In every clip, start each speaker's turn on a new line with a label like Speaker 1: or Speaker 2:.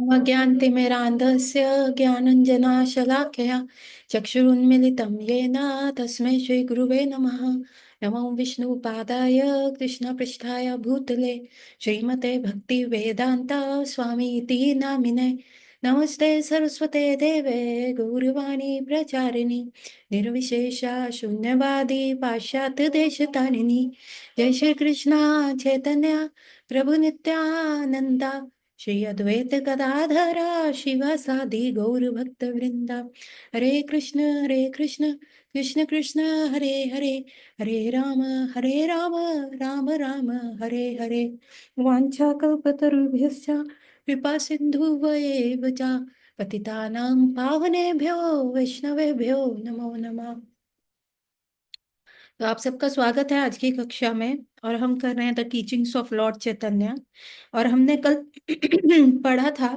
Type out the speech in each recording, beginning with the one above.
Speaker 1: अज्ञानतिमिरान्धस्य ज्ञानञ्जनशलाकया चक्षुरुन्मिलितं येन तस्मै श्रीगुरुवे नमः। नमो विष्णुपादाय कृष्णपृष्ठाय भूतले श्रीमते भक्तिवेदान्त स्वामी इति नामिने। नमस्ते सरस्वते देवे गौरवाणी प्रचारिणि निर्विशेषा शून्यवादी पाश्चात्यदेशतारिणि। जय श्री कृष्ण चैतन्य प्रभु नित्यानंदा श्री अद्वैत गदाधरा शिवासादि गौर भक्त वृंदा। हरे कृष्ण कृष्ण कृष्ण हरे हरे, हरे राम राम राम हरे हरे। वाञ्छाकल्पतरुभ्यश्च कृपा सिन्धुवयेव च पतितानां पावनेभ्यो वैष्णवेभ्यो नमो नमः। तो आप सबका स्वागत है आज की कक्षा में। और हम कर रहे हैं द टीचिंग्स ऑफ लॉर्ड चैतन्य। और हमने कल पढ़ा था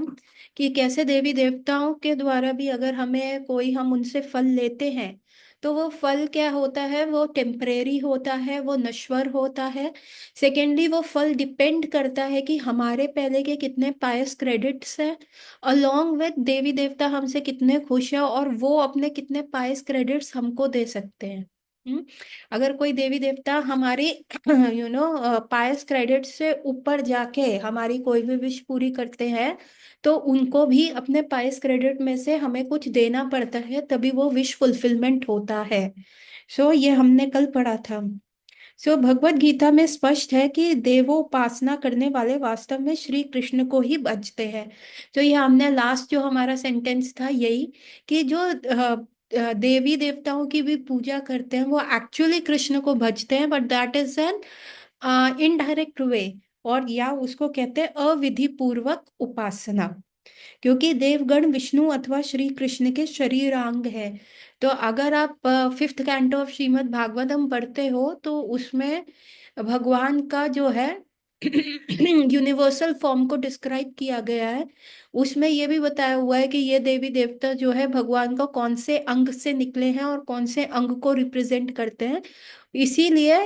Speaker 1: कि कैसे देवी देवताओं के द्वारा भी अगर हमें कोई हम उनसे फल लेते हैं तो वो फल क्या होता है, वो टेम्परेरी होता है, वो नश्वर होता है। सेकेंडली वो फल डिपेंड करता है कि हमारे पहले के कितने पायस क्रेडिट्स हैं, अलोंग विद देवी देवता हमसे कितने खुश हैं और वो अपने कितने पायस क्रेडिट्स हमको दे सकते हैं। अगर कोई देवी देवता हमारी पायस क्रेडिट से ऊपर जाके हमारी कोई भी विश पूरी करते हैं तो उनको भी अपने पायस क्रेडिट में से हमें कुछ देना पड़ता है, तभी वो विश फुलफिलमेंट होता है। ये हमने कल पढ़ा था। भगवत गीता में स्पष्ट है कि देवोपासना करने वाले वास्तव में श्री कृष्ण को ही भजते हैं। तो ये हमने लास्ट जो हमारा सेंटेंस था यही, कि जो देवी देवताओं की भी पूजा करते हैं वो एक्चुअली कृष्ण को भजते हैं, but that is an indirect way, और या उसको कहते हैं अविधि पूर्वक उपासना। क्योंकि देवगण विष्णु अथवा श्री कृष्ण के शरीरांग है। तो अगर आप fifth canto of Shrimad Bhagavatam पढ़ते हो तो उसमें भगवान का जो है यूनिवर्सल फॉर्म को डिस्क्राइब किया गया है। उसमें यह भी बताया हुआ है कि ये देवी देवता जो है भगवान का कौन से अंग से निकले हैं और कौन से अंग को रिप्रेजेंट करते हैं। इसीलिए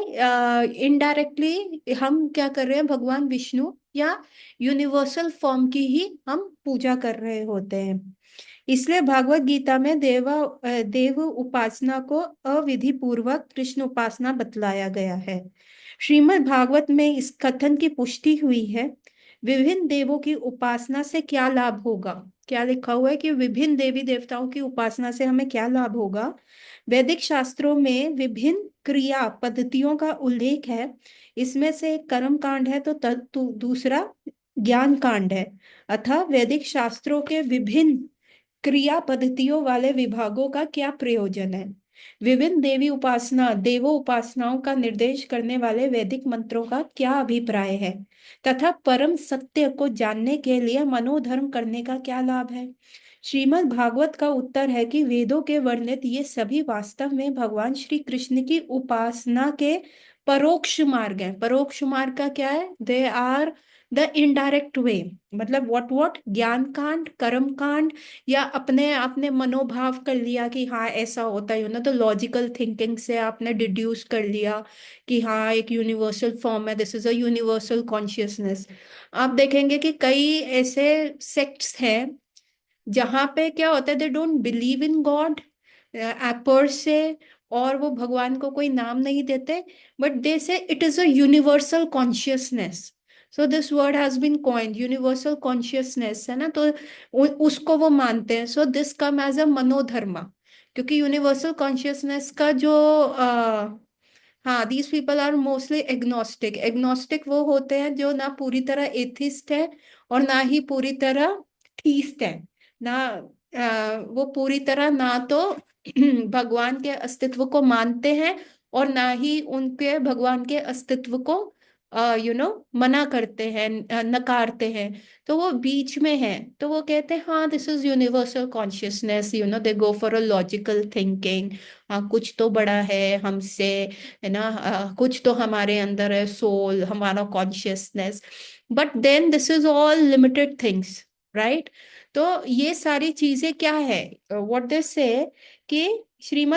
Speaker 1: इनडायरेक्टली हम क्या कर रहे हैं, भगवान विष्णु या यूनिवर्सल फॉर्म की ही हम पूजा कर रहे होते हैं। इसलिए भागवत गीता में देव उपासना को अविधि पूर्वक कृष्ण उपासना बतलाया गया है। श्रीमद् भागवत में इस कथन की पुष्टि हुई है। विभिन्न देवों की उपासना से क्या लाभ होगा, क्या लिखा हुआ है कि विभिन्न देवी देवताओं की उपासना से हमें क्या लाभ होगा। वैदिक शास्त्रों में विभिन्न क्रिया पद्धतियों का उल्लेख है। इसमें से एक कर्म कांड है तो दूसरा ज्ञान कांड है। अतः वैदिक शास्त्रों के विभिन्न क्रिया पद्धतियों वाले विभागों का क्या प्रयोजन है। विभिन्न देवी उपासना देवो उपासनाओं का निर्देश करने वाले वैदिक मंत्रों का क्या अभिप्राय है, तथा परम सत्य को जानने के लिए मनोधर्म करने का क्या लाभ है। श्रीमद् भागवत का उत्तर है कि वेदों के वर्णित ये सभी वास्तव में भगवान श्री कृष्ण की उपासना के परोक्ष मार्ग हैं। परोक्ष मार्ग का क्या है, they are the indirect way. मतलब व्हाट ज्ञान कांड, कर्म कांड, या अपने आपने मनोभाव कर लिया कि हाँ ऐसा होता है ना, तो लॉजिकल थिंकिंग से आपने डिड्यूस कर लिया कि हाँ एक यूनिवर्सल फॉर्म है, this is a universal consciousness. आप देखेंगे कि कई ऐसे सेक्ट्स हैं जहाँ पे क्या होता है, they don't believe in God पर से, और वो भगवान को कोई नाम नहीं देते, but they say it is a universal consciousness. So this word has been coined, universal consciousness है ना, तो उसको वो मानते हैं। So this come as a मनोधर्मा, क्योंकि यूनिवर्सल कॉन्शियसनेस का जो हाँ, these people are mostly agnostic. Agnostic वो होते हैं जो ना पूरी तरह एथिस्ट है और ना ही पूरी तरह थीस्ट है। ना वो पूरी तरह ना तो भगवान के अस्तित्व को मानते हैं और ना ही उनके भगवान के अस्तित्व को मना करते हैं, नकारते हैं। तो वो बीच में है, तो वो कहते हैं हाँ this is universal consciousness, they go for a logical thinking. हाँ कुछ तो बड़ा है हमसे, है ना, कुछ तो हमारे अंदर है, सोल हमारा consciousness. But then this is all limited things, right. तो ये सारी चीजें क्या है, व्हाट दे से कि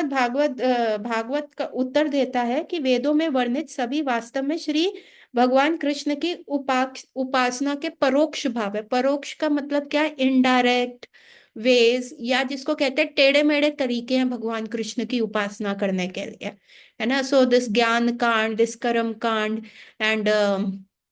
Speaker 1: भागवत का उत्तर देता है कि वेदों में वर्णित सभी वास्तव में श्री भगवान कृष्ण की उपासना के परोक्ष भाव है। परोक्ष का मतलब क्या है? इनडायरेक्ट वेज, या जिसको कहते हैं टेढ़े मेढ़े तरीके हैं भगवान कृष्ण की उपासना करने के लिए, है ना। सो दिस ज्ञान कांड, दिस कर्म कांड, and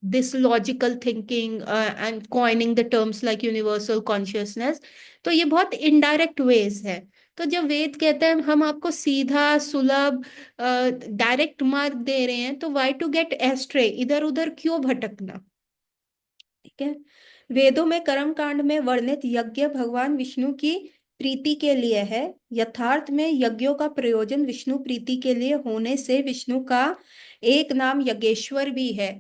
Speaker 1: this logical thinking and coining the terms like universal consciousness, तो ये बहुत इनडायरेक्ट वेज है। तो जब वेद कहते हैं हम आपको सीधा सुलभ डायरेक्ट मार्ग दे रहे हैं, तो वाई टू गेट एस्ट्रे, इधर उधर क्यों भटकना। ठीक है। वेदों में कर्म कांड में वर्णित यज्ञ भगवान विष्णु की प्रीति के लिए है। यथार्थ में यज्ञों का प्रयोजन विष्णु प्रीति के लिए होने से विष्णु का एक नाम यज्ञेश्वर भी है।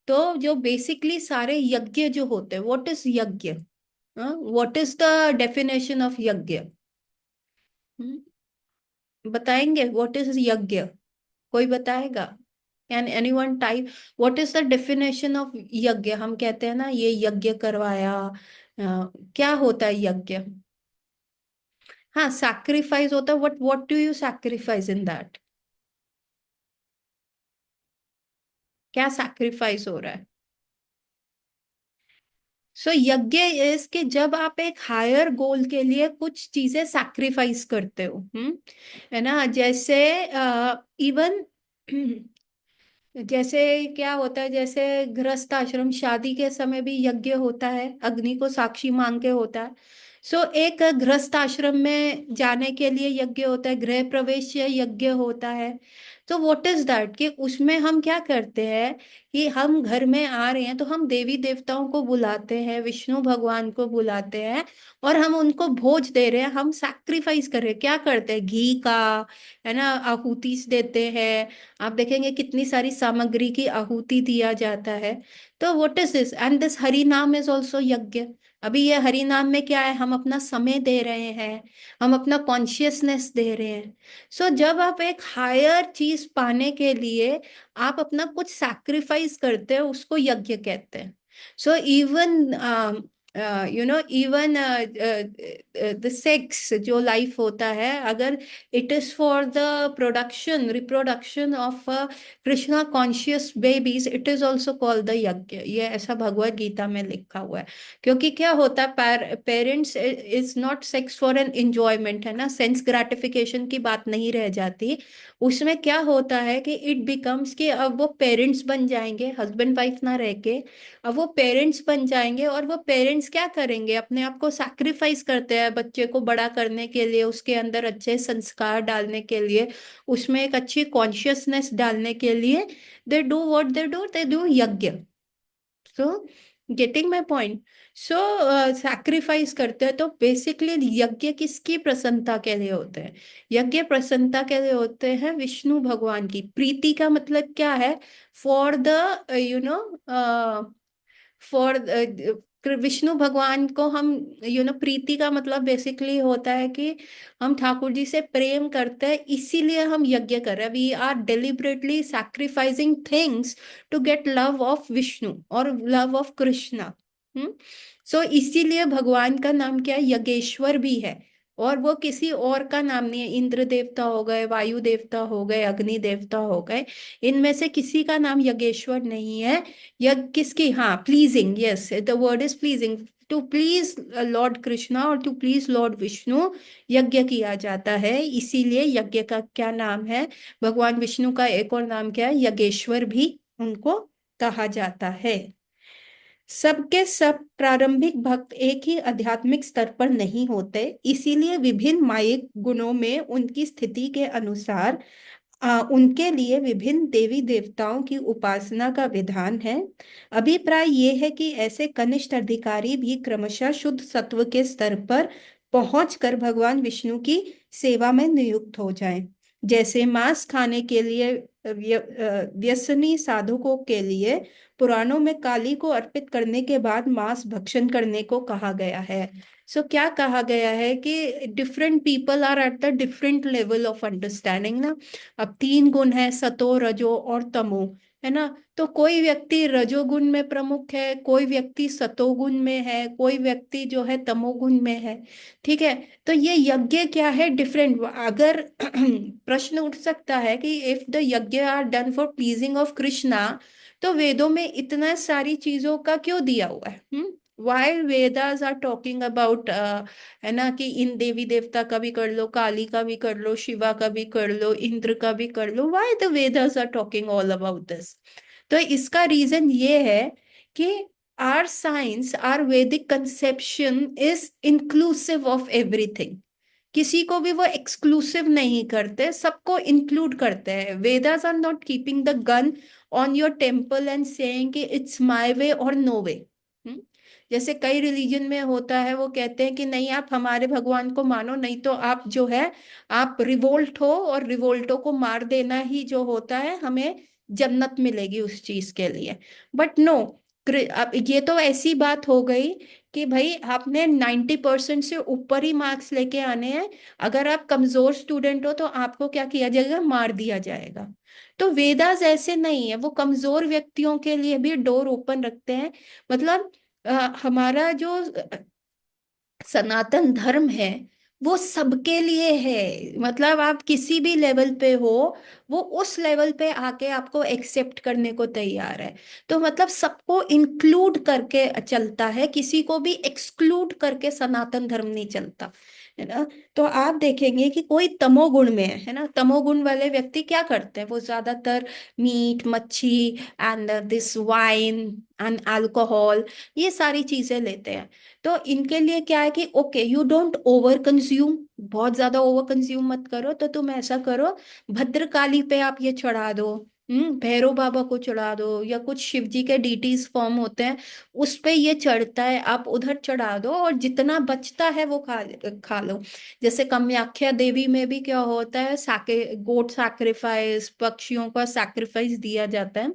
Speaker 1: तो जो बेसिकली सारे यज्ञ जो होते हैं, व्हाट इज यज्ञ? What is the definition of यज्ञ? बताएंगे व्हाट इज यज्ञ? कोई बताएगा? Can anyone type what is the definition of यज्ञ? हम कहते हैं ना ये यज्ञ करवाया, क्या होता है यज्ञ? हाँ, सैक्रिफाइस होता है। What what do you sacrifice in that? क्या सैक्रिफाइस हो रहा है? सो यज्ञ इज कि जब आप एक हायर गोल के लिए कुछ चीजें सैक्रिफाइस करते हो, है ना। जैसे इवन जैसे क्या होता है, जैसे गृहस्थ आश्रम शादी के समय भी यज्ञ होता है, अग्नि को साक्षी मांग के होता है। सो एक गृहस्थ आश्रम में जाने के लिए यज्ञ होता है, गृह प्रवेश यज्ञ होता है। तो व्हाट इज दैट कि उसमें हम क्या करते हैं कि हम घर में आ रहे हैं तो हम देवी देवताओं को बुलाते हैं, विष्णु भगवान को बुलाते हैं, और हम उनको भोज दे रहे हैं, हम सैक्रिफाइस कर रहे हैं। क्या करते हैं? घी का, है ना, आहुति देते हैं। आप देखेंगे कितनी सारी सामग्री की आहुति दिया जाता है। तो what is this? And this Hari नाम इज ऑल्सो यज्ञ। अभी ये हरि नाम में क्या है? हम अपना समय दे रहे हैं, हम अपना कॉन्शियसनेस दे रहे हैं। सो जब आप एक हायर चीज पाने के लिए आप अपना कुछ सैक्रिफाइस करते हैं, उसको यज्ञ कहते हैं। So even even the sex जो लाइफ होता है, अगर it is for the production reproduction of Krishna conscious babies, it is also called the यज्ञ। ये ऐसा भगवत गीता में लिखा हुआ है। क्योंकि क्या होता है, parents is not sex for an enjoyment, है ना, सेंस ग्रेटिफिकेशन की बात नहीं रह जाती। उसमें क्या होता है कि इट बिकम्स कि अब वो पेरेंट्स बन जाएंगे, हस्बैंड वाइफ ना रह के। अब वो पेरेंट्स बन जाएंगे, और वो पेरेंट्स क्या करेंगे? अपने आप को सैक्रिफाइस करते हैं बच्चे को बड़ा करने के लिए, उसके अंदर अच्छे संस्कार डालने के लिए, उसमें एक अच्छी कॉन्शियसनेस डालने के लिए। They do what they do yagya. So getting my point? So sacrifice करते हैं। तो बेसिकली यज्ञ किसकी प्रसन्नता के लिए होते हैं? यज्ञ प्रसन्नता के लिए होते हैं विष्णु भगवान की प्रीति। का मतलब क्या है? For the you know for Vishnu भगवान को हम प्रीति का मतलब बेसिकली होता है कि हम ठाकुर जी से प्रेम करते हैं, इसीलिए हम यज्ञ कर रहे हैं। We are deliberately sacrificing things to get love of Vishnu और लव ऑफ कृष्णा। सो इसीलिए भगवान का नाम क्या है? यज्ञेश्वर भी है। और वो किसी और का नाम नहीं है। इंद्र देवता हो गए, वायु देवता हो गए, अग्नि देवता हो गए, इनमें से किसी का नाम यज्ञेश्वर नहीं है। यज्ञ किसकी? हाँ, pleasing, yes, the word is pleasing. To please Lord Krishna और टू प्लीज लॉर्ड विष्णु यज्ञ किया जाता है। इसीलिए यज्ञ का क्या नाम है? भगवान विष्णु का एक और नाम क्या है? यज्ञेश्वर भी उनको कहा जाता है। सबके सब प्रारंभिक भक्त एक ही आध्यात्मिक स्तर पर नहीं होते, इसीलिए विभिन्न मायिक गुणों में उनकी स्थिति के अनुसार उनके लिए विभिन्न देवी देवताओं की उपासना का विधान है। अभिप्राय ये है कि ऐसे कनिष्ठ अधिकारी भी क्रमशः शुद्ध सत्व के स्तर पर पहुंचकर भगवान विष्णु की सेवा में नियुक्त हो जाएं। जैसे मांस खाने के लिए व्यसनी साधुकों के लिए पुराणों में काली को अर्पित करने के बाद मांस भक्षण करने को कहा गया है। सो क्या कहा गया है कि different people are at the different level of understanding ना। अब तीन गुण है, सतो रजो और तमो, है ना। तो कोई व्यक्ति रजोगुण में प्रमुख है, कोई व्यक्ति सतोगुण में है, कोई व्यक्ति जो है तमोगुण में है। ठीक है। तो ये यज्ञ क्या है? डिफरेंट। अगर प्रश्न उठ सकता है कि if the yajna are done for pleasing of Krishna, तो वेदों में इतना सारी चीजों का क्यों दिया हुआ है? Why Vedas are talking about, है ना, कि इन देवी देवता का भी कर लो, काली का भी कर लो, शिवा का भी कर लो, इंद्र का भी कर लो, why the Vedas are talking all about this? तो इसका रीजन ये है कि our science, our Vedic conception is inclusive of everything. किसी को भी वो एक्सक्लूसिव नहीं करते, सबको इंक्लूड करते हैं। Vedas are not keeping the gun on your temple and saying कि इट्स माय वे और नो वे। जैसे कई रिलीजन में होता है, वो कहते हैं कि नहीं, आप हमारे भगवान को मानो, नहीं तो आप जो है, आप रिवोल्ट हो, और रिवोल्टो को मार देना ही जो होता है, हमें जन्नत मिलेगी उस चीज के लिए। बट नो, अब ये तो ऐसी बात हो गई कि भाई आपने 90% से ऊपर ही मार्क्स लेके आने हैं। अगर आप कमजोर स्टूडेंट हो तो आपको क्या किया जाएगा? मार दिया जाएगा। तो वेदास ऐसे नहीं है, वो कमजोर व्यक्तियों के लिए भी डोर ओपन रखते हैं। मतलब हमारा जो सनातन धर्म है वो सबके लिए है। मतलब आप किसी भी लेवल पे हो, वो उस लेवल पे आके आपको एक्सेप्ट करने को तैयार है। तो मतलब सबको इंक्लूड करके चलता है, किसी को भी एक्सक्लूड करके सनातन धर्म नहीं चलता, है ना। तो आप देखेंगे कि कोई तमोगुण में है ना, तमोगुण वाले व्यक्ति क्या करते हैं? वो ज्यादातर मीट मच्छी and this wine and alcohol, ये सारी चीजें लेते हैं। तो इनके लिए क्या है कि okay, you don't over consume, बहुत ज्यादा ओवर कंज्यूम मत करो। तो तुम ऐसा करो, भद्रकाली पे आप ये चढ़ा दो, भैरव बाबा को चढ़ा दो, या कुछ शिव जी के डीटीज फॉर्म होते हैं, उस पे ये चढ़ता है, आप उधर चढ़ा दो, और जितना बचता है वो खा खा लो। जैसे कामाख्या देवी में भी क्या होता है, गोट सैक्रिफाइस, पक्षियों का सैक्रिफाइस दिया जाता है।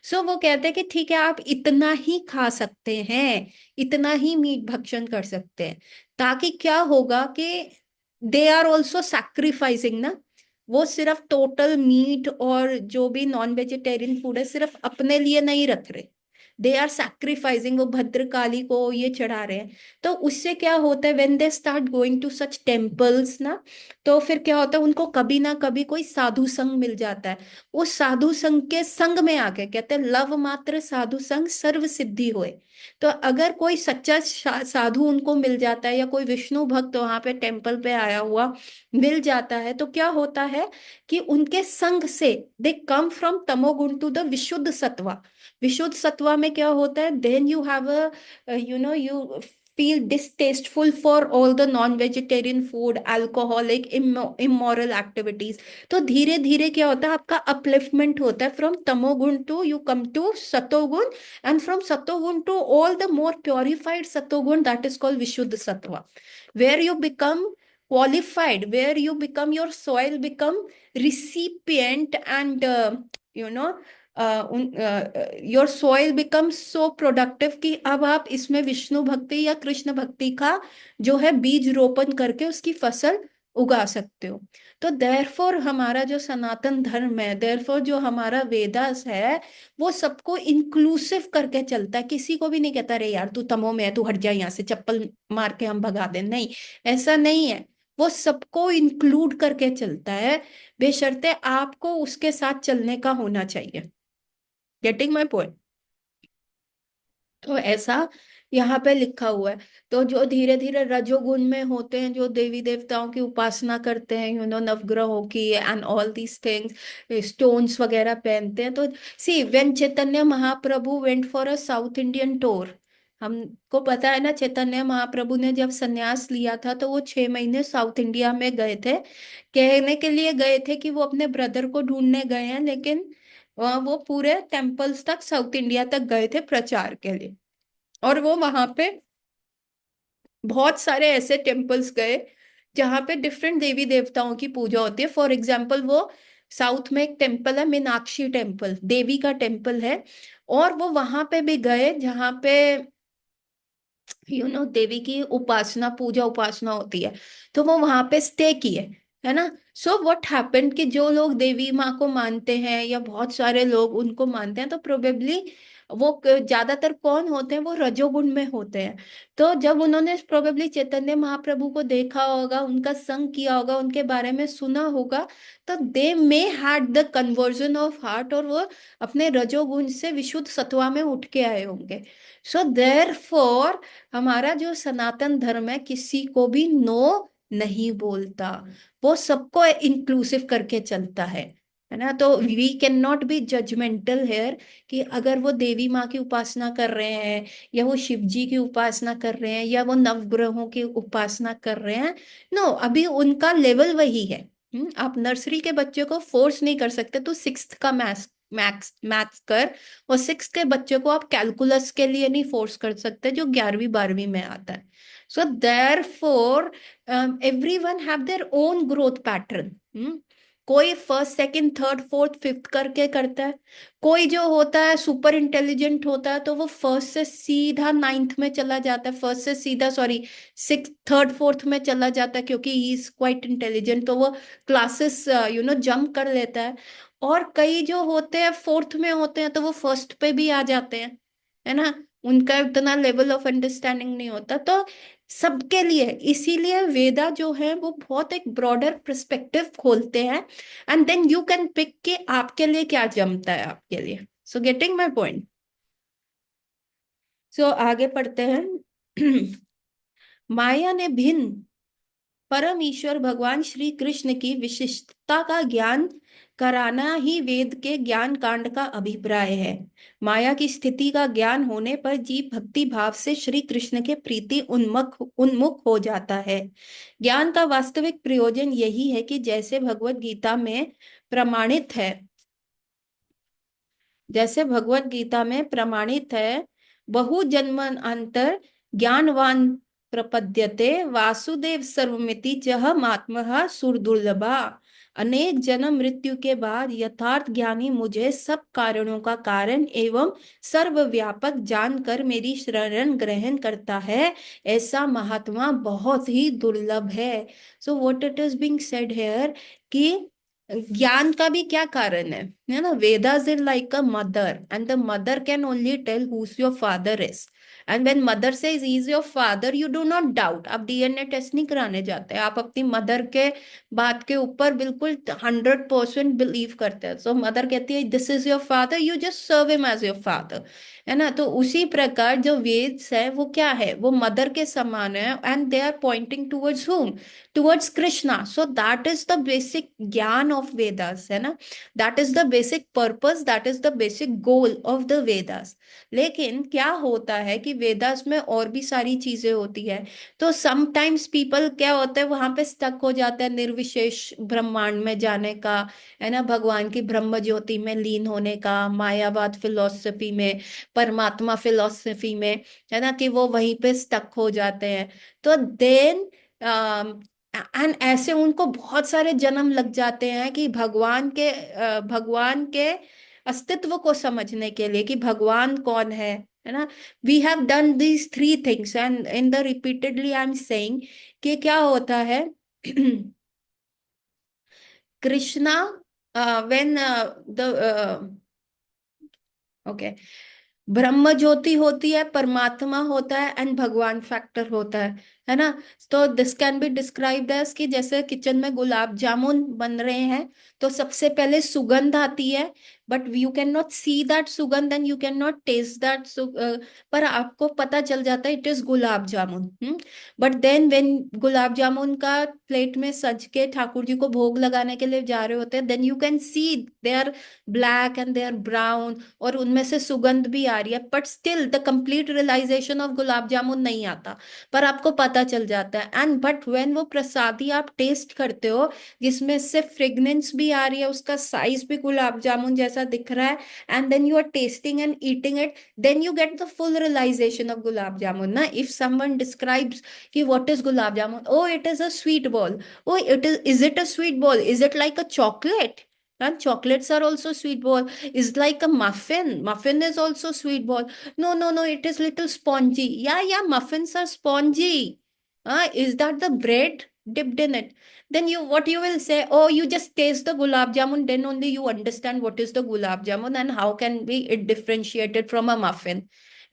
Speaker 1: सो वो कहते हैं कि ठीक है, आप इतना ही खा सकते हैं, इतना ही मीट भक्षण कर सकते हैं। ताकि क्या होगा कि दे आर ऑल्सो सैक्रिफाइसिंग ना। वो सिर्फ टोटल मीट और जो भी नॉन वेजिटेरियन फूड है सिर्फ अपने लिए नहीं रख रहे, दे आर सैक्रिफाइसिंग, वो भद्रकाली को ये चढ़ा रहे हैं। तो उससे क्या होता है, when they start going to such temples ना, तो फिर क्या होता है, उनको कभी ना कभी कोई साधु संग मिल जाता है। उस साधु संग के संग में आके कहते हैं, लव मात्र साधु संग सर्व सिद्धि होए। तो अगर कोई सच्चा साधु उनको मिल जाता है, या कोई विष्णु भक्त वहां पे टेम्पल पे आया हुआ मिल जाता है, तो क्या होता है कि उनके संग से they come from tamoguna to the vishuddha sattva. विशुद्ध सत्वा में क्या होता है, then you have a, you feel distasteful for all the non-vegetarian food, alcoholic, immoral activities। तो धीरे धीरे क्या होता है, आपका अपलिफ्टमेंट होता है, from tamoguna to you come to satoguna, and from satogun to all the more purified satogun, that is called vishuddha sattva, where you become qualified, where you become, your soil become recipient, and you know your soil become so productive कि अब आप इसमें विष्णु भक्ति या कृष्ण भक्ति का जो है बीज रोपण करके उसकी फसल उगा सकते हो। तो देयरफॉर हमारा जो सनातन धर्म है, देयरफॉर जो हमारा वेदास है, वो सबको इंक्लूसिव करके चलता है। किसी को भी नहीं कहता अरे यार तू तमो में है, तू हट जा यहाँ से, चप्पल मार के हम भगा दें, नहीं, ऐसा नहीं है। वो सबको इंक्लूड करके चलता है, बेशर्ते आपको उसके साथ चलने का होना चाहिए। Getting my point? तो ऐसा यहाँ पे लिखा हुआ है। तो जो धीरे धीरे रजोगुण में होते हैं, जो देवी देवताओं की उपासना करते हैं, नवग्रहों की and all these things, stones वगैरह पहनते हैं। तो see when Chaitanya Mahaprabhu went for a south Indian tour, हमको पता है ना, चैतन्य महाप्रभु ने जब संन्यास लिया था तो वो 6 महीने साउथ इंडिया में गए थे। कहने के लिए गए थे कि वो अपने ब्रदर को ढूंढने गए हैं, लेकिन वो पूरे टेम्पल्स तक, साउथ इंडिया तक गए थे प्रचार के लिए। और वो वहां पे बहुत सारे ऐसे टेम्पल्स गए जहाँ पे डिफरेंट देवी देवताओं की पूजा होती है। फॉर एग्जाम्पल, वो साउथ में एक टेम्पल है मीनाक्षी टेम्पल, देवी का टेम्पल है। और वो वहां पे भी गए जहाँ पे देवी की उपासना, पूजा उपासना होती है। तो वो वहां पे स्टे किए, है ना। सो व्हाट हैपेंड कि जो लोग देवी माँ को मानते हैं, या बहुत सारे लोग उनको मानते हैं, तो प्रोबेबली वो ज्यादातर कौन होते हैं, वो रजोगुण में होते हैं। तो जब उन्होंने प्रोबेबली चैतन्य महाप्रभु को देखा होगा, उनका संग किया होगा, उनके बारे में सुना होगा, तो they may had the conversion of heart, और वो अपने रजोगुण से विशुद्ध सत्वा में उठ के आए होंगे। सो देयर फॉर हमारा जो सनातन धर्म है किसी को भी नो नहीं बोलता, वो सबको इंक्लूसिव करके चलता है ना। तो we can not be judgmental here कि अगर वो देवी माँ की उपासना कर रहे हैं, या वो शिव जी की उपासना कर रहे हैं, या वो नवग्रहों की उपासना कर रहे हैं। नो, अभी उनका लेवल वही है। आप नर्सरी के बच्चे को फोर्स नहीं कर सकते तो सिक्स्थ का मैथ्स कर, और सिक्स के बच्चे को आप कैलकुलस के लिए नहीं फोर्स कर सकते जो 11वीं 12वीं में आता है। So therefore every one have their own growth pattern. कोई first second third fourth fifth करके करता है। कोई जो होता है सुपर इंटेलिजेंट होता है तो वो फर्स्ट से सीधा नाइन्थ में चला जाता है, फर्स्ट से सीधा सॉरी सिक्स थर्ड फोर्थ में चला जाता है, क्योंकि ही इज क्वाइट इंटेलिजेंट, तो वो क्लासेस जंप कर लेता है। और कई जो होते हैं फोर्थ में होते हैं तो वो फर्स्ट पे भी आ जाते हैं, है ना। उनका इतना लेवल ऑफ अंडरस्टैंडिंग नहीं होता। तो सबके लिए इसीलिए वेदा जो है वो बहुत एक ब्रॉडर पर्सपेक्टिव खोलते हैं, and then you can pick के आपके लिए क्या जमता है आपके लिए। सो गेटिंग माई पॉइंट। सो आगे पढ़ते हैं। माया ने भिन्न परम ईश्वर भगवान श्री कृष्ण की विशिष्टता का ज्ञान कराना ही वेद के ज्ञान कांड का अभिप्राय है। माया की स्थिति का ज्ञान होने पर जीव भक्ति भाव से श्री कृष्ण के प्रीति उन्मुख उन्मुख हो जाता है। ज्ञान का वास्तविक प्रयोजन यही है कि जैसे भगवत गीता में प्रमाणित है, बहु जन्मांतर ज्ञानवान प्रपद्यते वासुदेव सर्वमिति चह महात्मः सुरदुर्लभा। अनेक जन्म मृत्यु के बाद यथार्थ ज्ञानी मुझे सब कारणों का कारण एवं सर्वव्यापक जानकर मेरी शरण ग्रहण करता है, ऐसा महात्मा बहुत ही दुर्लभ है। So what it is being said here कि ज्ञान का भी क्या कारण है ना। Vedas is like a mother, and the mother can only tell who's your father is, and when mother says he is your father you do not doubt. आप DNA test नहीं कराने जाते, आप अपनी मदर के बात के ऊपर बिल्कुल 100% बिलीव करते हैं। सो मदर कहती है this is your father, you just serve him as your father, है ना। तो उसी प्रकार जो वेद्स है वो क्या है, वो मदर के समान है, and they are pointing towards whom, towards Krishna. So that is the basic ज्ञान of Vedas, है ना। That is the basic purpose, that is the basic goal of the Vedas. लेकिन क्या होता है कि वेदास में और भी सारी चीजें होती है। तो समटाइम्स पीपल क्या होता है वहां पे स्टक हो जाता है निर्विशेष ब्रह्मांड में जाने का, है ना, भगवान की ब्रह्म ज्योति में लीन होने का, मायावाद फिलोसफी में, परमात्मा फिलोसफी में, है ना, कि वो वहीं पे स्टक हो जाते हैं। तो देन एंड ऐसे उनको बहुत सारे जन्म लग जाते हैं कि भगवान के अस्तित्व को समझने के लिए कि भगवान कौन है ना। We have done these three things and in the repeatedly I am saying कि क्या होता है। कृष्णा व्हेन द ओके, ब्रह्म ज्योति होती है, परमात्मा होता है, एंड भगवान फैक्टर होता है ना। तो this can be described as कि जैसे किचन में गुलाब जामुन बन रहे हैं, तो सबसे पहले सुगंध आती है, but you can not see that sugandh and you can not taste that, पर आपको पता चल जाता है it is gulab jamun. But then when gulab jamun का प्लेट में सज के ठाकुर जी को भोग लगाने के लिए जा रहे होते हैं, then you can see they are black and they are brown, और उनमें से सुगंध भी आ रही है, but still the complete realisation of gulab jamun नहीं आता, पर आपको पता चल जाता है। एंड बट व्हेन वो प्रसादी आप टेस्ट करते हो जिसमें से फ्रेग्रेंस भी आ रही है, उसका साइज भी गुलाब जामुन जैसा दिख रहा है, and then you are testing and eating it, then you get the full realisation of gulab jamun ना। इफ समवन डिस्क्राइब्स कि what is gulab jamun, oh it is a sweet ball, oh is it a sweet ball, is it like a chocolate, and chocolates are also sweet ball, is like a muffin is also sweet ball. No, no, no, it is little spongy. Yeah, yeah, muffins are spongy. Is that the bread dipped in it, then you, what you will say, oh, you just taste the gulab jamun, then only you understand what is the gulab jamun and how can be it differentiated from a muffin,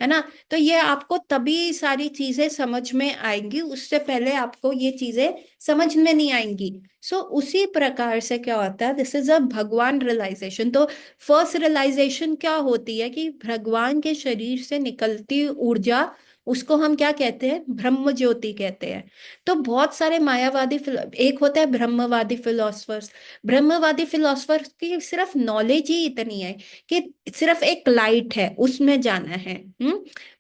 Speaker 1: है ना? तो ये आपको तभी सारी चीजें समझ में आएंगी, उससे पहले आपको ये चीजें समझ में नहीं आएंगी। सो उसी प्रकार से क्या होता है, दिस इज अ भगवान रियलाइजेशन। तो फर्स्ट रियलाइजेशन क्या होती है कि भगवान के शरीर से निकलती ऊर्जा, उसको हम क्या कहते हैं, ब्रह्म ज्योति कहते हैं। तो बहुत सारे मायावादी एक होता है ब्रह्मवादी फिलोसफर्स, ब्रह्मवादी फिलोसफर्स की सिर्फ नॉलेज ही इतनी है कि सिर्फ एक लाइट है उसमें जाना है।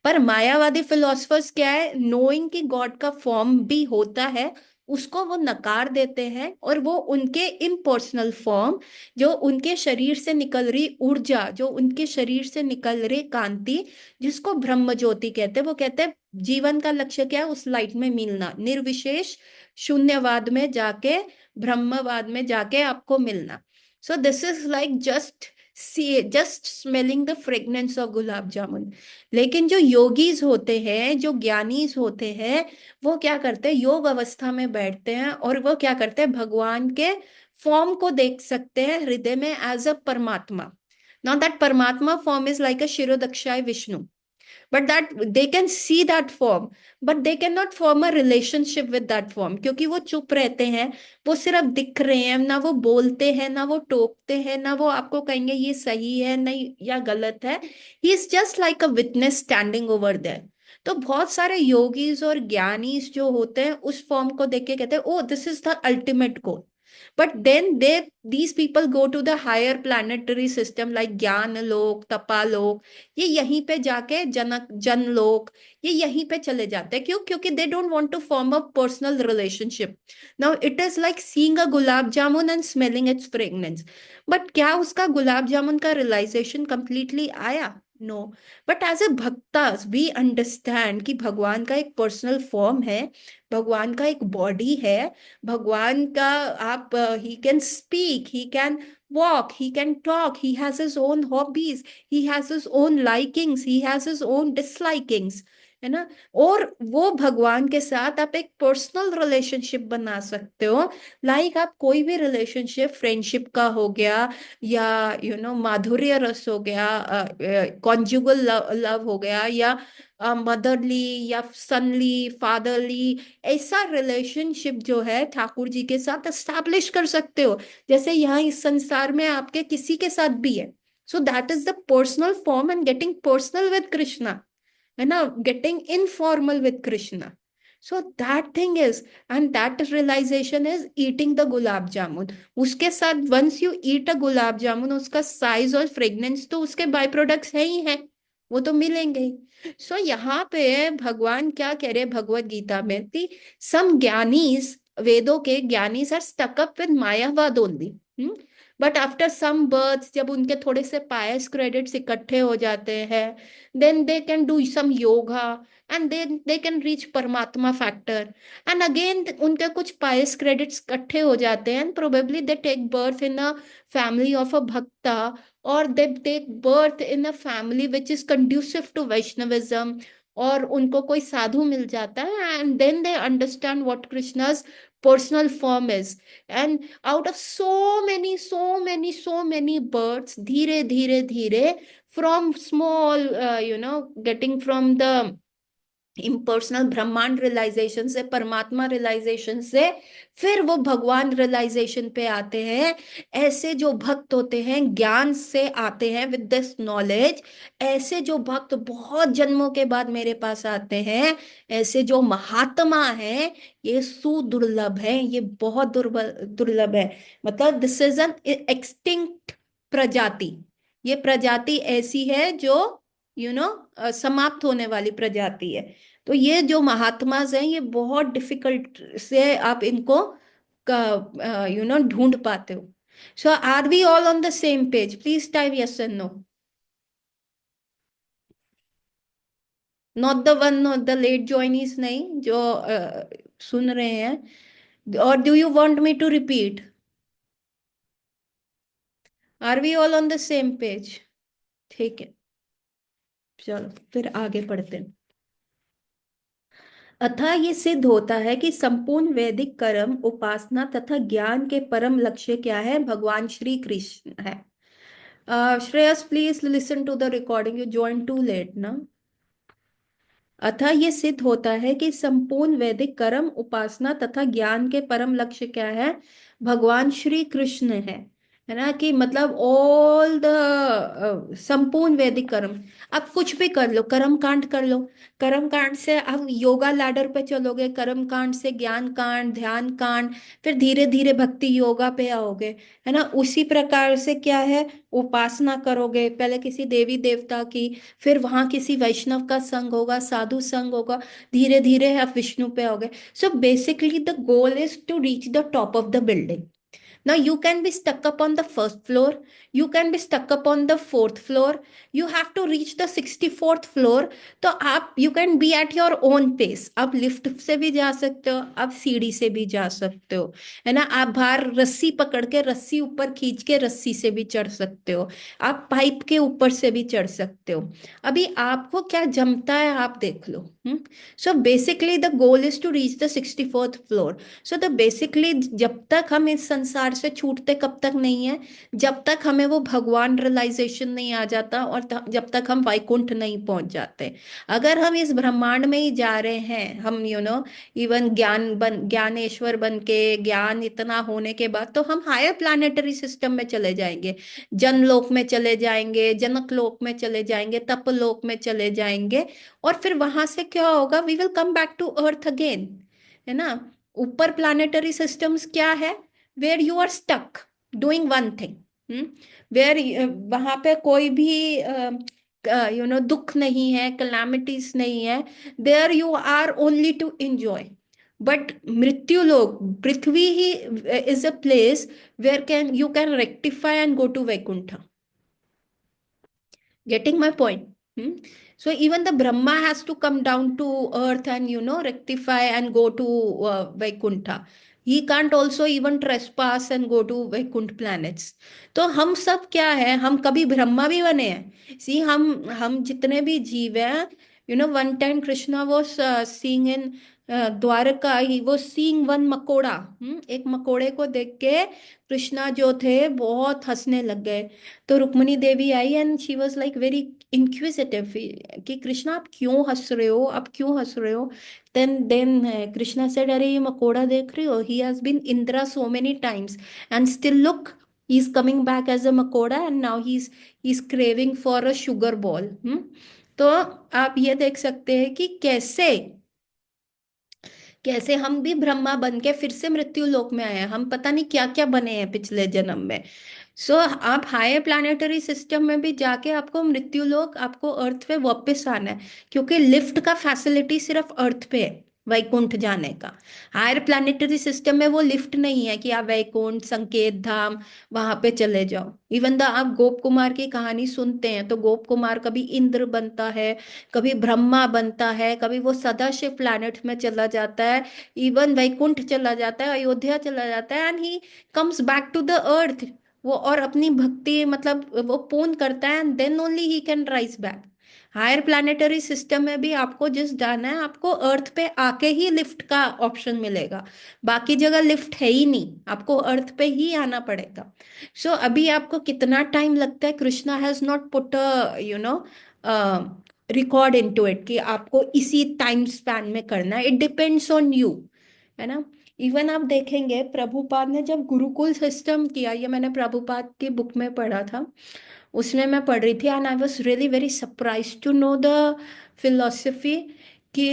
Speaker 1: पर मायावादी फिलोसफर्स क्या है, नोइंग कि गॉड का फॉर्म भी होता है, उसको वो नकार देते हैं और वो उनके इम्पर्सनल फॉर्म, जो उनके शरीर से निकल रही ऊर्जा, जो उनके शरीर से निकल रही कांति, जिसको ब्रह्म ज्योति कहते हैं, वो कहते हैं जीवन का लक्ष्य क्या है, उस लाइट में मिलना, निर्विशेष शून्यवाद में जाके, ब्रह्मवाद में जाके आपको मिलना। So this is like just smelling the fragrance of gulab jamun. लेकिन जो योगीज होते हैं, जो ज्ञानीज होते हैं, वो क्या करते हैं, योग अवस्था में बैठते हैं और वो क्या करते हैं, भगवान के फॉर्म को देख सकते हैं हृदय में एज अ परमात्मा। Now that Paramatma form is like a Shirodakshai Vishnu, but that they can see that form, but they cannot form a relationship with that form, क्योंकि वो चुप रहते हैं, वो सिर्फ दिख रहे हैं, ना वो बोलते हैं, ना वो टोकते हैं, ना वो आपको कहेंगे ये सही है नहीं या गलत है। He is just like a witness standing over there. तो बहुत सारे योगीज और ज्ञानीज जो होते हैं उस फॉर्म को देख के कहते हैं, oh this is the ultimate goal. But then these people go to the higher planetary system like ज्ञान लोक, तपालोक, ये यहीं पे जाके जनक जनलोक, ये यहीं पे चले जाते हैं। क्यों? क्योंकि they don't want to form a personal relationship. Now it is like seeing a gulab jamun and smelling its fragrance. But क्या उसका गुलाब जामुन का realization completely आया? No. But as a bhaktas we understand कि भगवान का एक पर्सनल फॉर्म है, भगवान का एक बॉडी है, भगवान का आप, he can speak, he can walk, he can talk, he has his own hobbies, he has his own likings, he has his own dislikings, है ना? और वो भगवान के साथ आप एक पर्सनल रिलेशनशिप बना सकते हो। लाइक आप कोई भी रिलेशनशिप, फ्रेंडशिप का हो गया, या माधुर्य रस हो गया, कॉन्जुगल लव हो गया, या मदरली या सनली, फादरली, ऐसा रिलेशनशिप जो है ठाकुर जी के साथ एस्टैब्लिश कर सकते हो, जैसे यहाँ इस संसार में आपके किसी के साथ भी है। So that is the personal form and getting personal with Krishna, है ना, getting informal with Krishna. So that thing is, and that realisation is eating the gulab jamun. उसके साथ वंस यू ईट अ गुलाब जामुन, उसका साइज और फ्रेग्रेंस तो उसके बाय प्रोडक्ट्स है ही है, वो तो मिलेंगे ही। सो यहाँ पे भगवान क्या कह रहे हैं भगवत गीता में, कि सम ज्ञानीज, वेदों के ज्ञानीज are stuck up with Mayavada only, but after some birth, जब उनके थोड़े से पायस क्रेडिट्स इकट्ठे हो जाते हैं, then they can do some yoga and then they can reach परमात्मा factor, and again उनके कुछ pious credits इकट्ठे हो जाते हैं, and probably they take birth in a family of a bhakta, or they take birth in a family which is conducive to Vaishnavism, और उनको कोई साधु मिल जाता है, and then they understand what Krishna's personal form is, and out of so many births, धीरे धीरे धीरे, from small, getting from the impersonal ब्रह्मांड realisation से, परमात्मा रियलाइजेशन से, फिर वो भगवान रियलाइजेशन पे आते हैं। ऐसे जो भक्त होते हैं ज्ञान से आते हैं विद दिस नॉलेज, ऐसे जो भक्त बहुत जन्मों के बाद मेरे पास आते हैं, ऐसे जो महात्मा हैं, ये सुदुर्लभ है, ये बहुत दुर्लभ है। मतलब दिस इज एन एक्सटिंक्ट प्रजाति, ये प्रजाति ऐसी है जो समाप्त होने वाली प्रजाति है। तो ये जो महात्माज हैं, ये बहुत डिफिकल्ट से आप इनको ढूंढ पाते हो। So are we all on the same page? Please type yes and no. Not the one, not the late joinees, नहीं, जो सुन रहे हैं। और do you want me to repeat? Are we all on the same page? ठीक है, चलो फिर आगे पढ़ते हैं। अतः ये सिद्ध होता है कि संपूर्ण वैदिक कर्म उपासना तथा ज्ञान के परम लक्ष्य क्या है, भगवान श्री कृष्ण है। Shreyas please listen to the recording, you join too late ना। अतः ये सिद्ध होता है कि संपूर्ण वैदिक कर्म उपासना तथा ज्ञान के परम लक्ष्य क्या है, भगवान श्री कृष्ण है ना, कि मतलब ऑल द संपूर्ण वैदिक कर्म, आप कुछ भी कर लो, कर्म कांड कर लो, कर्म कांड से आप योगा लैडर पे चलोगे, कर्म कांड से ज्ञान कांड, ध्यान कांड, फिर धीरे धीरे भक्ति योगा पे आओगे, है ना। उसी प्रकार से क्या है, उपासना करोगे पहले किसी देवी देवता की, फिर वहां किसी वैष्णव का संग होगा, साधु संग होगा, धीरे धीरे आप विष्णु पे आओगे। So basically the goal is to reach the top of the building. Now you can be stuck up on the first floor, you can be stuck up on the fourth floor, you have to reach the 64th floor। तो आप you can be at your own pace, आप lift से भी जा सकते हो, आप सीढ़ी से भी जा सकते हो, है ना। आप बाहर रस्सी पकड़ के, रस्सी ऊपर खींच के रस्सी से भी चढ़ सकते हो, आप पाइप के ऊपर से भी चढ़ सकते हो। अभी आपको क्या जमता है आप देख लो। So basically the goal is to reach the 64th floor. So the basically जब तक हम इस संसार से छूटते कब तक नहीं है, जब तक हमें वो भगवान रियलाइजेशन नहीं आ जाता, और जब तक हम वैकुंठ नहीं पहुंच जाते। अगर हम इस ब्रह्मांड में ही जा रहे हैं, हम इवन ज्ञानेश्वर बन के, ज्ञान इतना होने के बाद तो हम हायर प्लानिटरी सिस्टम में चले जाएंगे, जनलोक में चले जाएंगे, जनक लोक में चले जाएंगे, तपलोक में चले जाएंगे, और फिर वहां से क्या होगा, we will come back to earth again, है ना। ऊपर प्लानिटरी सिस्टम्स क्या है, where you are stuck doing one thing, where वहां पे कोई भी दुख नहीं है, कलामिटीज नहीं है, there you are only to enjoy. But मृत्यु लोक, पृथ्वी ही is a place where can you can rectify and go to Vaikuntha. Getting my point? Hmm? So even the Brahma has to come down to earth and rectify and go to Vaikuntha. He can't also even trespass and go to Vaikunt planets. तो हम सब क्या है, हम कभी ब्रह्मा भी बने हैं। सी हम जितने भी जीव हैं, one time Krishna was seeing in Dwarka, he वो सीइंग वन मकोड़ा। एक मकोड़े को देख के कृष्णा जो थे बहुत हंसने लग गए। तो रुक्मणी देवी आई and she was like very inquisitive कि कृष्णा आप क्यों हंस रहे हो, आप क्यों हंस रहे हो। देन कृष्णा सेड, अरे ये मकोड़ा देख रही हो, he has been Indra so many times and still look, he is coming back as a मकोड़ा and now he is craving for a sugar ball. तो आप ये देख सकते हैं कि कैसे कैसे हम भी ब्रह्मा बन के फिर से मृत्यु लोक में आए हैं, हम पता नहीं क्या क्या बने हैं पिछले जन्म में। सो आप हायर प्लानिटरी सिस्टम में भी जाके आपको मृत्यु लोक, आपको अर्थ पे वापस आना है, क्योंकि लिफ्ट का फैसिलिटी सिर्फ अर्थ पे है वैकुंठ जाने का। हायर प्लानिटरी सिस्टम में वो लिफ्ट नहीं है कि आप वैकुंठ, संकेत धाम वहां पे चले जाओ। इवन द आप गोप कुमार की कहानी सुनते हैं तो गोप कुमार कभी इंद्र बनता है, कभी ब्रह्मा बनता है, कभी वो सदाशिव प्लैनेट में चला जाता है, इवन वैकुंठ चला जाता है, अयोध्या चला जाता है, and he comes back to the earth. वो और अपनी भक्ति मतलब वो पूर्ण करता है, and then only he can rise back. Higher planetary system में भी आपको जिस जाना है, आपको अर्थ पे आके ही लिफ्ट का ऑप्शन मिलेगा, बाकी जगह लिफ्ट है ही नहीं, आपको अर्थ पे ही आना पड़ेगा। सो अभी आपको कितना टाइम लगता है, Krishna has not put record into it कि आपको इसी टाइम स्पैन में करना है, इट डिपेंड्स ऑन यू, है ना। इवन आप देखेंगे प्रभुपाद ने जब गुरुकुल सिस्टम किया, ये मैंने प्रभुपाद की बुक में पढ़ा था, उसमें मैं पढ़ रही थी, and I was really very surprise to know the philosophy कि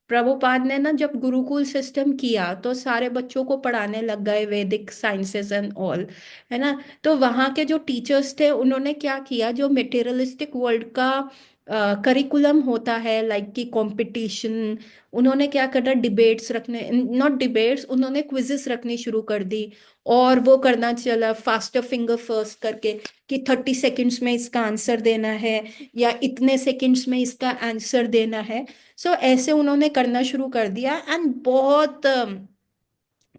Speaker 1: प्रभुपाद ने ना जब गुरुकुल सिस्टम किया तो सारे बच्चों को पढ़ाने लग गए वैदिक साइंसेस एंड ऑल, है ना। तो वहाँ के जो टीचर्स थे उन्होंने क्या किया, जो मेटेरियलिस्टिक वर्ल्ड का करिकुलम होता है, लाइक की कंपटीशन, उन्होंने क्या करा, डिबेट्स रखने, नॉट डिबेट्स, उन्होंने क्विजेस रखनी शुरू कर दी, और वो करना चला फास्टर फिंगर फर्स्ट करके कि 30 सेकेंड्स में इसका आंसर देना है या इतने सेकेंड्स में इसका आंसर देना है। सो ऐसे उन्होंने करना शुरू कर दिया, एंड बहुत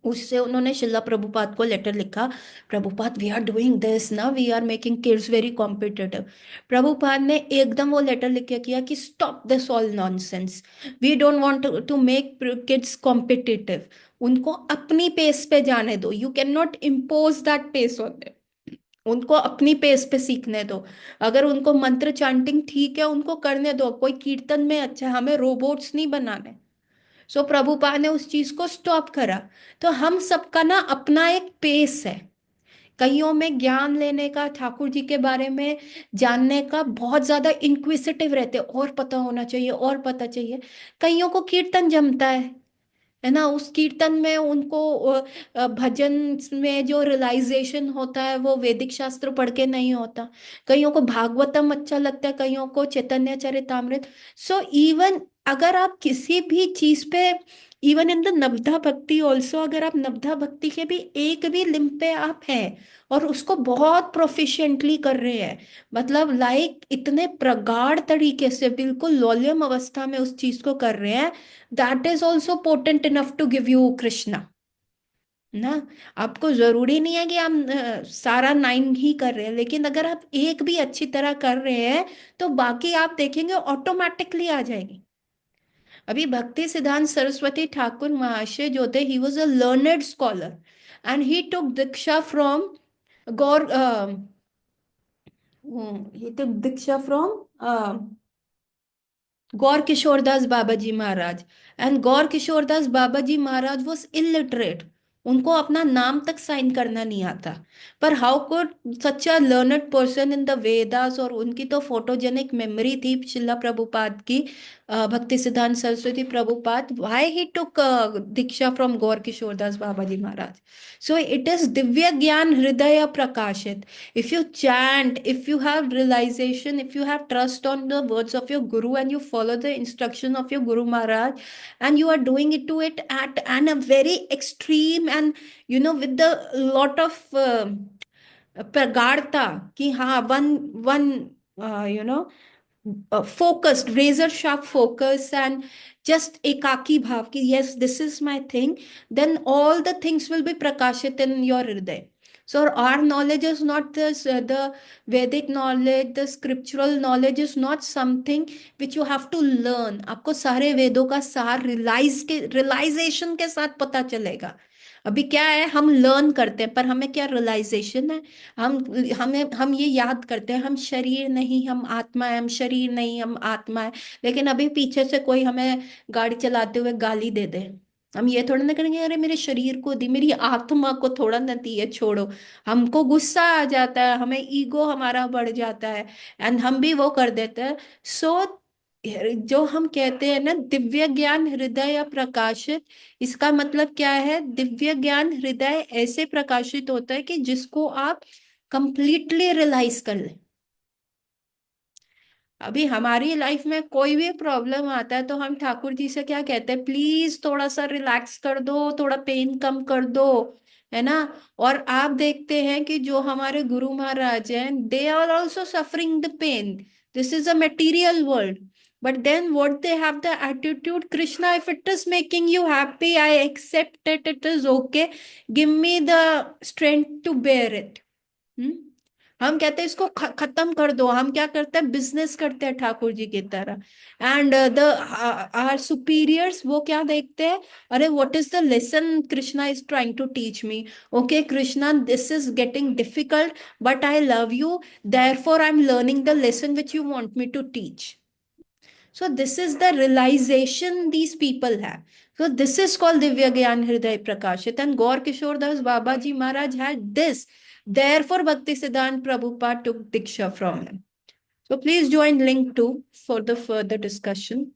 Speaker 1: उससे उन्होंने शिला प्रभुपाद को लेटर लिखा, Prabhupada we are doing this ना, we are making kids very competitive. Prabhupada ने एकदम वो लेटर लिख के किया कि stop this all nonsense, we don't want to make kids competitive, उनको अपनी पेस पे जाने दो, you can not impose that pace on them, उनको अपनी पेस पे सीखने दो। अगर उनको मंत्र चांटिंग ठीक है उनको करने दो, कोई कीर्तन में अच्छा है, हमें रोबोट्स नहीं बनाने। सो प्रभुपा ने उस चीज को स्टॉप करा। तो हम सबका ना अपना एक पेस है। कईयों में ज्ञान लेने का, ठाकुर जी के बारे में जानने का बहुत ज्यादा इंक्विसिटिव रहते, और पता होना चाहिए और पता चाहिए। कईयों को कीर्तन जमता है ना, उस कीर्तन में उनको भजन में जो रियलाइजेशन होता है वो वैदिक शास्त्र पढ़ के नहीं होता। कईयों को भागवतम अच्छा लगता है, कईयों को चैतन्य चरितामृत। सो इवन अगर आप किसी भी चीज पे, इवन इन द नवधा भक्ति ऑल्सो, अगर आप नवधा भक्ति के भी एक भी लिंब पे आप हैं और उसको बहुत प्रोफिशिएंटली कर रहे हैं, मतलब लाइक इतने प्रगाढ़ तरीके से बिल्कुल लौल्यम अवस्था में उस चीज को कर रहे हैं, that is also potent enough to give you Krishna ना। आपको जरूरी नहीं है कि हम सारा नाइन ही कर रहे हैं, लेकिन अगर आप एक भी अच्छी तरह कर रहे हैं तो बाकी आप देखेंगे ऑटोमेटिकली आ जाएगी। अभी भक्ति सिद्धांत सरस्वती ठाकुर महाशय जो थे, he was a learned scholar and he took diksha from Gaur, he took diksha from Gaur Kishordas Baba ji Maharaj. And Gaur Kishordas Baba ji Maharaj was illiterate, उनको अपना नाम तक साइन करना नहीं आता। पर how could such a learned person in the Vedas, और उनकी तो फोटोजेनिक मेमोरी थी शिला प्रभुपाद की, Bhakti Siddhanta Sarasvati Prabhupada, why he took diksha from Gaur Kishordas Baba ji Maharaj. So it is divya gyan हृदय प्रकाशित। If you chant, if you have realization, if you have trust on the words of your Guru and you follow the instruction of your Guru Maharaj, and you are doing it to it at and a very extreme, and with the lot of प्रगाढ़ता, कि हाँ one one focused, razor sharp focus, and just ekaki bhav ki yes, this is my thing, then all the things will be prakashit in your hriday. So our knowledge is not this, the Vedic knowledge, the scriptural knowledge is not something which you have to learn. आपको सारे वेदों का सार realisation के साथ पता चलेगा। अभी क्या है, हम लर्न करते हैं पर हमें क्या रियलाइजेशन है। हम हम ये याद करते हैं हम शरीर नहीं हम आत्मा है, हम शरीर नहीं हम आत्मा है। लेकिन अभी पीछे से कोई हमें गाड़ी चलाते हुए गाली दे दे, हम ये थोड़ा ना करेंगे अरे मेरे शरीर को दी, मेरी आत्मा को थोड़ा ना दी है, छोड़ो। हमको गुस्सा आ जाता है, हमें ईगो हमारा बढ़ जाता है, एंड हम भी वो कर देते हैं। सो जो हम कहते हैं ना दिव्य ज्ञान हृदय प्रकाशित, इसका मतलब क्या है, दिव्य ज्ञान हृदय ऐसे प्रकाशित होता है कि जिसको आप कंप्लीटली रियलाइज कर लें। अभी हमारी लाइफ में कोई भी प्रॉब्लम आता है तो हम ठाकुर जी से क्या कहते हैं, प्लीज थोड़ा सा रिलैक्स कर दो, थोड़ा पेन कम कर दो, है ना। और आप देखते हैं कि जो हमारे गुरु महाराज हैं, they are also suffering the pain, this is a material world, but then what they have the attitude, Krishna, if it is making you happy, I accept it, it is okay, give me the strength to bear it। हम्म। हम कहते हैं इसको खत्म कर दो, हम क्या करते हैं, बिजनेस करते हैं ठाकुर जी की तरह। एंड द आर सुपीरियर्स वो क्या देखते हैं, अरे what is the lesson Krishna is trying to teach me, okay Krishna this is getting difficult but I love you, therefore I am learning the lesson which you want me to teach. So this is the realization these people have. So this is called Divya Gyan Hriday Prakashit. And Gaur Kishore Das Babaji Maharaj had this. Therefore Bhakti Siddhant Prabhupada took Diksha from him. So please join link 2 for the further discussion.